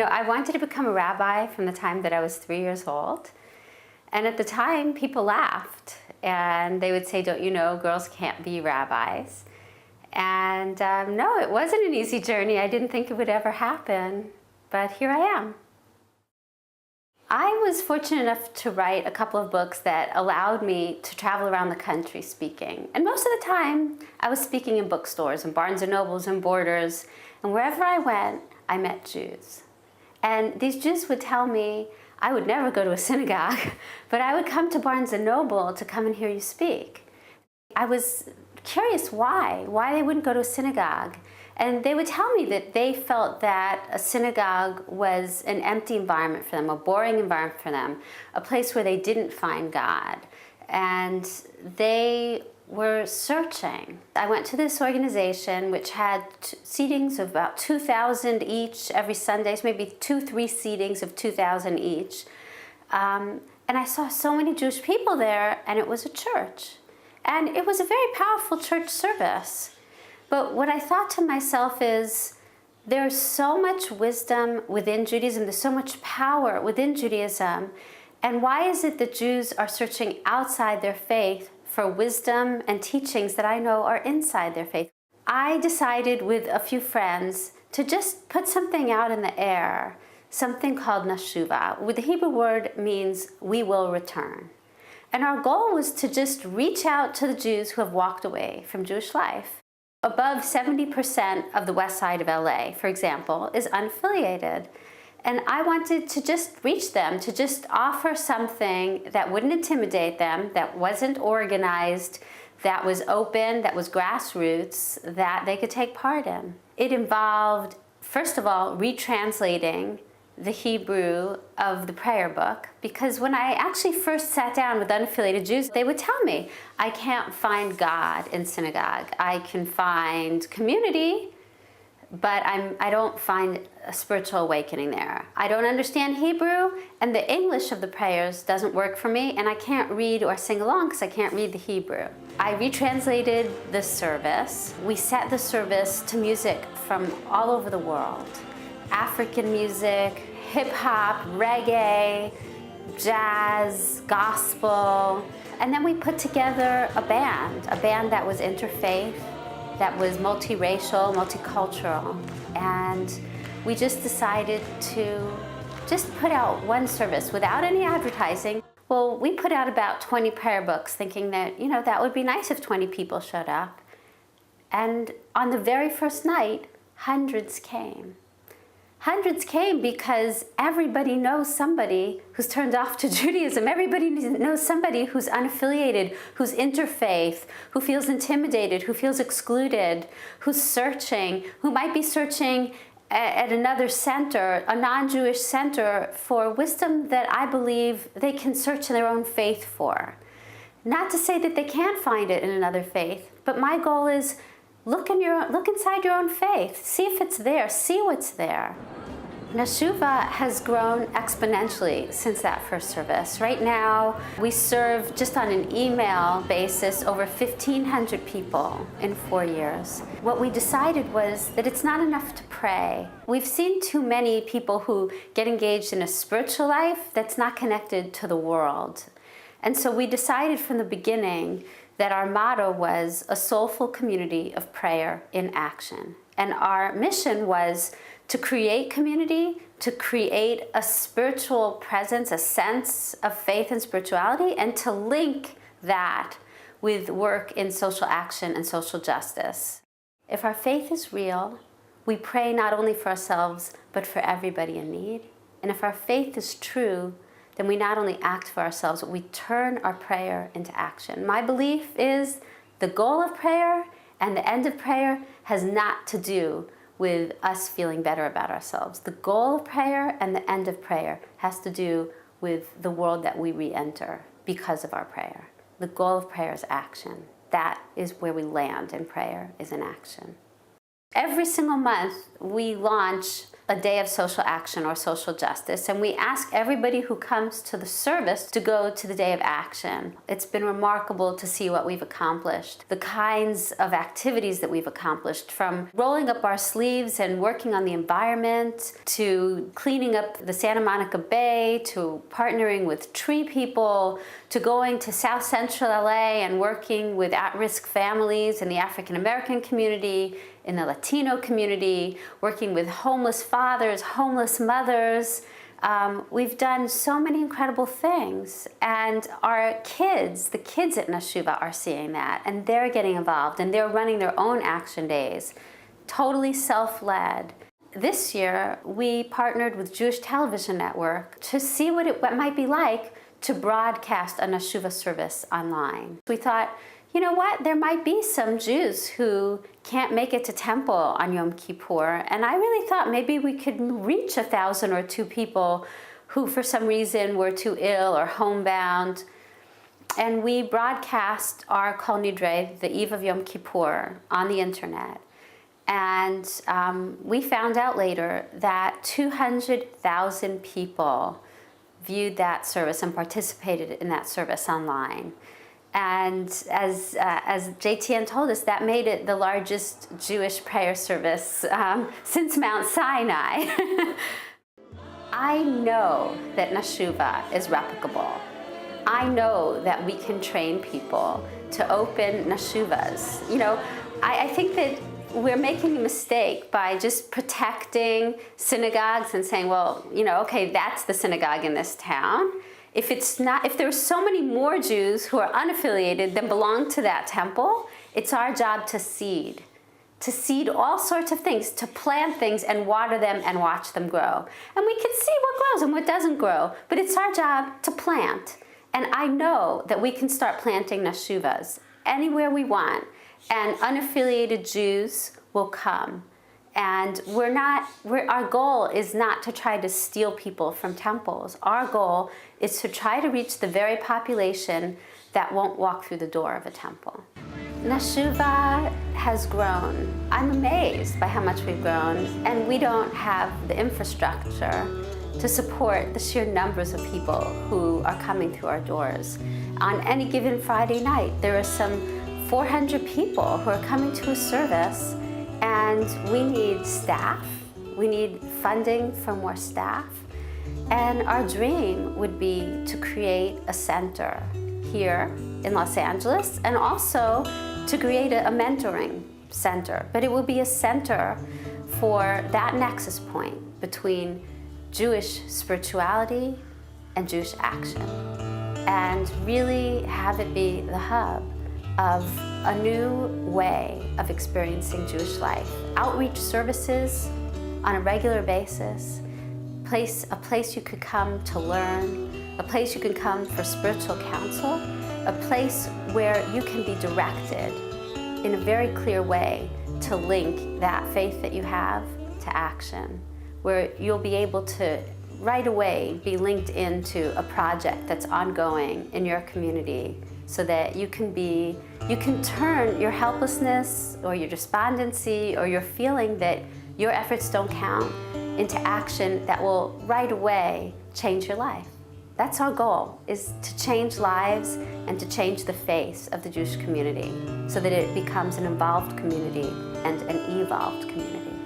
I wanted to become a rabbi from the time that I was 3 years old. And at the time, people laughed. And they would say, don't you know, girls can't be rabbis. And no, it wasn't an easy journey. I didn't think it would ever happen. But here I am. I was fortunate enough to write a couple of books that allowed me to travel around the country speaking. And most of the time, I was speaking in bookstores and Barnes & Nobles and Borders. And wherever I went, I met Jews. And these Jews would tell me, I would never go to a synagogue, but I would come to Barnes & Noble to come and hear you speak. I was curious why they wouldn't go to a synagogue. And they would tell me that they felt that a synagogue was an empty environment for them, a boring environment for them, a place where they didn't find God. And they were searching. I went to this organization which had seatings of about 2,000 each every Sunday, so maybe 2-3 seatings of 2,000 each. And I saw so many Jewish people there, and it was a church. And it was a very powerful church service. But what I thought to myself is, there's so much wisdom within Judaism, there's so much power within Judaism, and why is it that Jews are searching outside their faith for wisdom and teachings that I know are inside their faith? I decided with a few friends to just put something out in the air, something called Nashuva. The Hebrew word means we will return. And our goal was to just reach out to the Jews who have walked away from Jewish life. Above 70% of the west side of LA, for example, is unaffiliated. And I wanted to just reach them, to just offer something that wouldn't intimidate them, that wasn't organized, that was open, that was grassroots, that they could take part in. It involved, first of all, retranslating the Hebrew of the prayer book, because when I actually first sat down with unaffiliated Jews, they would tell me, I can't find God in synagogue. I can find community, but I don't find a spiritual awakening there. I don't understand Hebrew, and the English of the prayers doesn't work for me, and I can't read or sing along because I can't read the Hebrew. I retranslated the service. We set the service to music from all over the world. African music, hip-hop, reggae, jazz, gospel. And then we put together a band that was interfaith, that was multiracial, multicultural. And we just decided to just put out one service without any advertising. Well, we put out about 20 prayer books thinking that, that would be nice if 20 people showed up. And on the very first night, hundreds came. Hundreds came because everybody knows somebody who's turned off to Judaism. Everybody knows somebody who's unaffiliated, who's interfaith, who feels intimidated, who feels excluded, who's searching, who might be searching at another center, a non-Jewish center, for wisdom that I believe they can search in their own faith for. Not to say that they can't find it in another faith, but my goal is look inside your own faith. See if it's there. See what's there. Nashuva has grown exponentially since that first service. Right now, we serve just on an email basis over 1,500 people in 4 years. What we decided was that it's not enough to pray. We've seen too many people who get engaged in a spiritual life that's not connected to the world. And so we decided from the beginning that our motto was a soulful community of prayer in action. And our mission was to create community, to create a spiritual presence, a sense of faith and spirituality, and to link that with work in social action and social justice. If our faith is real, we pray not only for ourselves, but for everybody in need. And if our faith is true, then we not only act for ourselves, but we turn our prayer into action. My belief is the goal of prayer and the end of prayer has not to do with us feeling better about ourselves. The goal of prayer and the end of prayer has to do with the world that we re-enter because of our prayer. The goal of prayer is action. That is where we land in prayer, is in action. Every single month, we launch a day of social action or social justice, and we ask everybody who comes to the service to go to the day of action. It's been remarkable to see what we've accomplished, the kinds of activities that we've accomplished, from rolling up our sleeves and working on the environment, to cleaning up the Santa Monica Bay, to partnering with tree people, to going to South Central LA and working with at-risk families in the African American community, in the Latino community, working with homeless fathers, homeless mothers. We've done so many incredible things, and our kids, the kids at Nashuva, are seeing that, and they're getting involved, and they're running their own action days, totally self-led. This year, we partnered with Jewish Television Network to see what it might be like to broadcast a Nashuva service online. We thought, you know what, there might be some Jews who can't make it to temple on Yom Kippur, and I really thought maybe we could reach 1,000 or 2 people who for some reason were too ill or homebound. And we broadcast our Kol Nidre, the eve of Yom Kippur, on the internet. And we found out later that 200,000 people viewed that service and participated in that service online. And as JTN told us, that made it the largest Jewish prayer service since Mount Sinai. I know that Nashuva is replicable. I know that we can train people to open Nashuvas. You know, I think that we're making a mistake by just protecting synagogues and saying, well, you know, okay, that's the synagogue in this town. If there's so many more Jews who are unaffiliated than belong to that temple, it's our job to seed all sorts of things, to plant things and water them and watch them grow. And we can see what grows and what doesn't grow, but it's our job to plant. And I know that we can start planting Nashuvas anywhere we want, and unaffiliated Jews will come. And our goal is not to try to steal people from temples. Our goal is to try to reach the very population that won't walk through the door of a temple. Nashuva has grown. I'm amazed by how much we've grown, and we don't have the infrastructure to support the sheer numbers of people who are coming through our doors. On any given Friday night, there are some 400 people who are coming to a service, and we need staff. We need funding for more staff. And our dream would be to create a center here in Los Angeles, and also to create a mentoring center. But it will be a center for that nexus point between Jewish spirituality and Jewish action, and really have it be the hub of a new way of experiencing Jewish life. Outreach services on a regular basis, a place you could come to learn, a place you can come for spiritual counsel, a place where you can be directed in a very clear way to link that faith that you have to action, where you'll be able to right away be linked into a project that's ongoing in your community, so that you can turn your helplessness or your despondency or your feeling that your efforts don't count into action that will right away change your life. That's our goal, is to change lives and to change the face of the Jewish community so that it becomes an involved community and an evolved community.